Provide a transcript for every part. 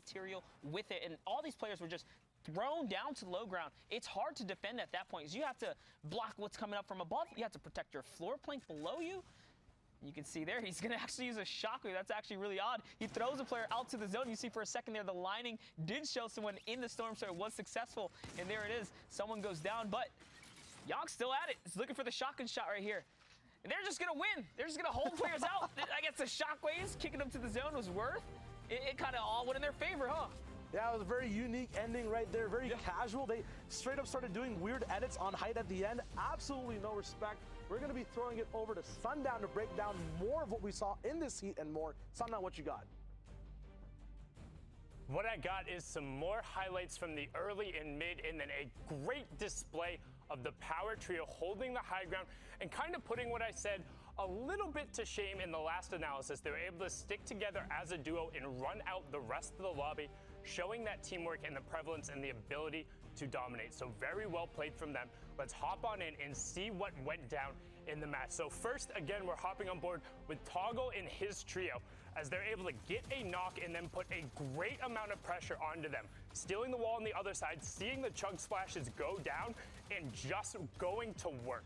material with it. And all these players were just thrown down to the low ground. It's hard to defend at that point because you have to block what's coming up from above. You have to protect your floor plank below you. You can see there, he's going to actually use a shockwave. That's actually really odd. He throws a player out to the zone. You see for a second there, the lining did show someone in the storm, so it was successful. And there it is. Someone goes down, but Yogg's still at it. He's looking for the shotgun shot right here. And they're just going to win. They're just going to hold players out. I guess the shockwaves kicking them to the zone was worth. It kind of all went in their favor, huh? Yeah, it was a very unique ending right there, very casual. They straight up started doing weird edits on height at the end. Absolutely no respect. We're going to be throwing it over to Sundown to break down more of what we saw in this heat and more. Sundown, what you got? What I got is some more highlights from the early and mid, and then a great display of the power trio holding the high ground and kind of putting what I said a little bit to shame in the last analysis. They were able to stick together as a duo and run out the rest of the lobby, showing that teamwork and the prevalence and the ability to dominate. So very well played from them. Let's hop on in and see what went down in the match. So first, again, we're hopping on board with Toggle and his trio as they're able to get a knock and then put a great amount of pressure onto them. Stealing the wall on the other side, seeing the chug splashes go down and just going to work.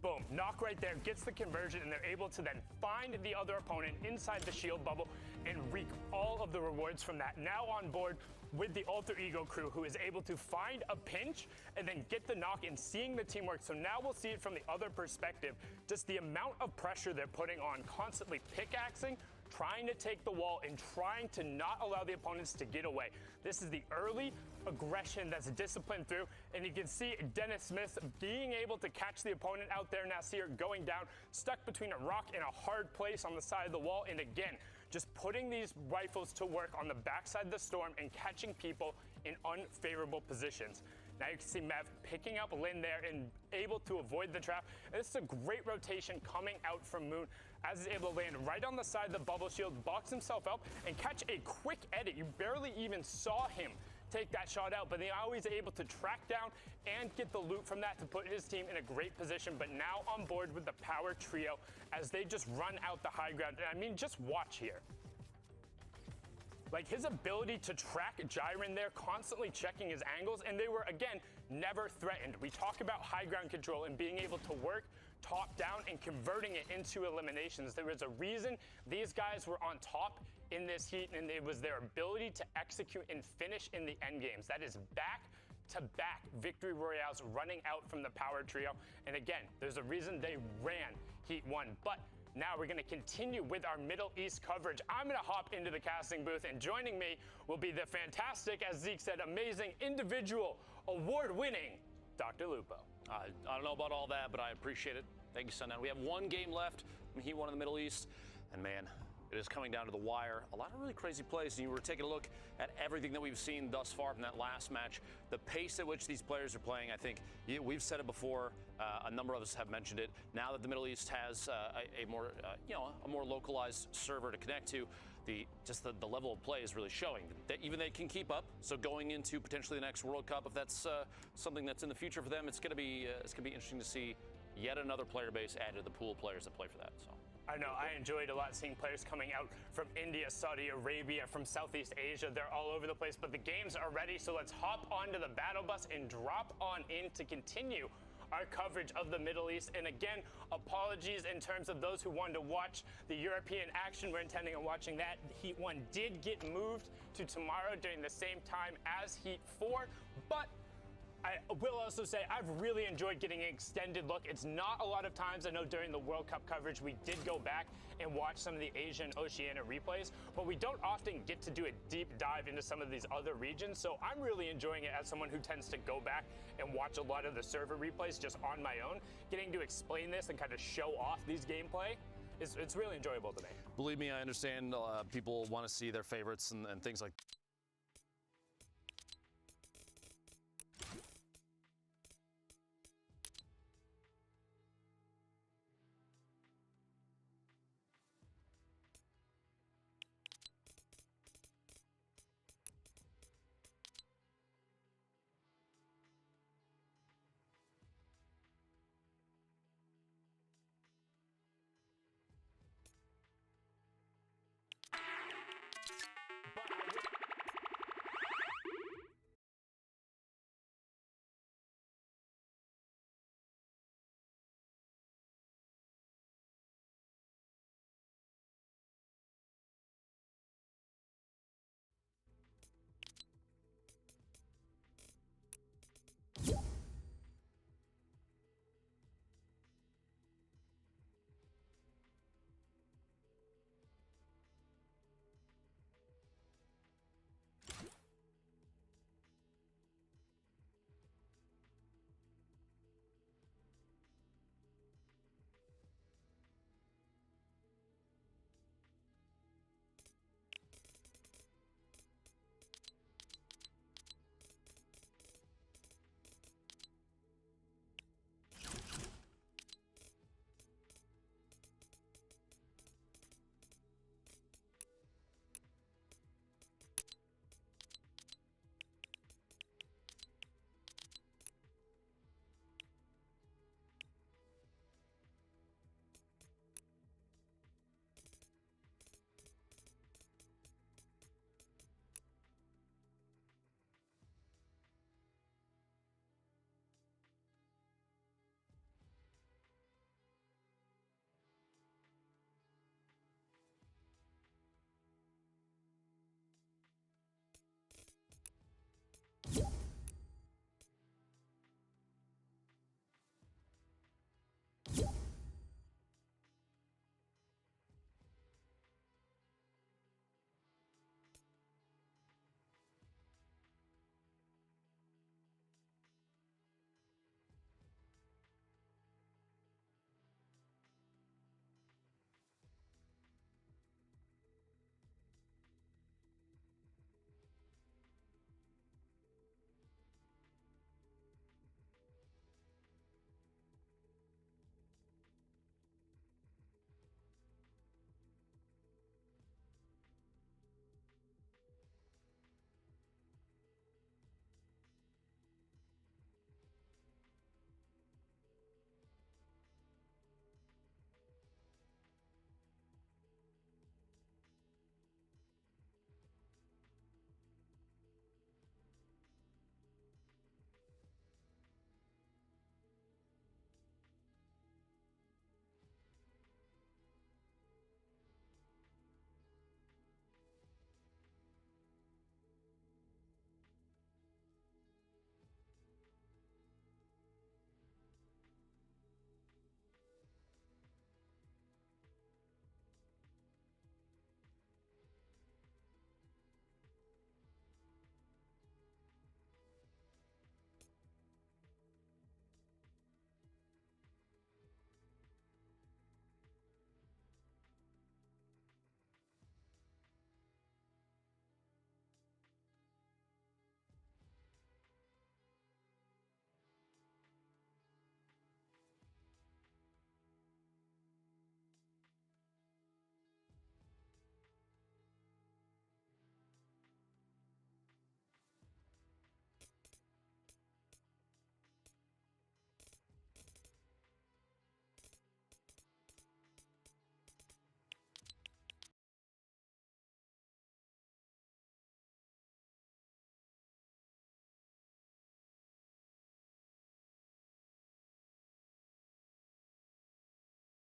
Boom, knock right there, gets the conversion, and they're able to then find the other opponent inside the shield bubble and reap all of the rewards from that. Now on board with the Alter Ego crew, who is able to find a pinch and then get the knock and seeing the teamwork. So now we'll see it from the other perspective, just the amount of pressure they're putting on, constantly pickaxing, trying to take the wall and trying to not allow the opponents to get away. This is the early aggression that's disciplined through, and you can see Dennis Smith being able to catch the opponent out there. Nasir going down, stuck between a rock and a hard place on the side of the wall, and again, just putting these rifles to work on the backside of the storm and catching people in unfavorable positions. Now you can see Mev picking up Lynn there and able to avoid the trap. And this is a great rotation coming out from Moon as he's able to land right on the side of the bubble shield, box himself up, and catch a quick edit. You barely even saw him take that shot out, but now he's able to track down and get the loot from that to put his team in a great position. But now on board with the power trio as they just run out the high ground. And I mean, just watch here. Like his ability to track Jiren there, constantly checking his angles, and they were, again, never threatened. We talk about high ground control and being able to work top down and converting it into eliminations. There was a reason these guys were on top in this heat, and it was their ability to execute and finish in the end games. That is back-to-back victory royales running out from the power trio. And again, there's a reason they ran Heat 1. But now we're going to continue with our Middle East coverage. I'm going to hop into the casting booth, and joining me will be the fantastic, as Zeke said, amazing, individual, award-winning Dr. Lupo. I don't know about all that, but I appreciate it. Thank you, Sundown. We have one game left from Heat 1 in the Middle East, and man, it is coming down to the wire. A lot of really crazy plays, and you were taking a look at everything that we've seen thus far from that last match. The pace at which these players are playing, I think we've said it before. A number of us have mentioned it. Now that the Middle East has a more localized server to connect to, the level of play is really showing that even they can keep up. So going into potentially the next World Cup, if that's something that's in the future for them, it's going to be interesting to see yet another player base added to the pool of players that play for that. So. I know, I enjoyed a lot seeing players coming out from India, Saudi Arabia, from Southeast Asia. They're all over the place, but the games are ready, so let's hop onto the battle bus and drop on in to continue our coverage of the Middle East. And again, apologies in terms of those who wanted to watch the European action. We're intending on watching that. Heat 1 did get moved to tomorrow during the same time as Heat 4, but I will also say I've really enjoyed getting an extended look. It's not a lot of times. I know during the World Cup coverage, we did go back and watch some of the Asia and Oceania replays, but we don't often get to do a deep dive into some of these other regions. So I'm really enjoying it as someone who tends to go back and watch a lot of the server replays just on my own. Getting to explain this and kind of show off these gameplay, it's really enjoyable to me. Believe me, I understand people want to see their favorites and things like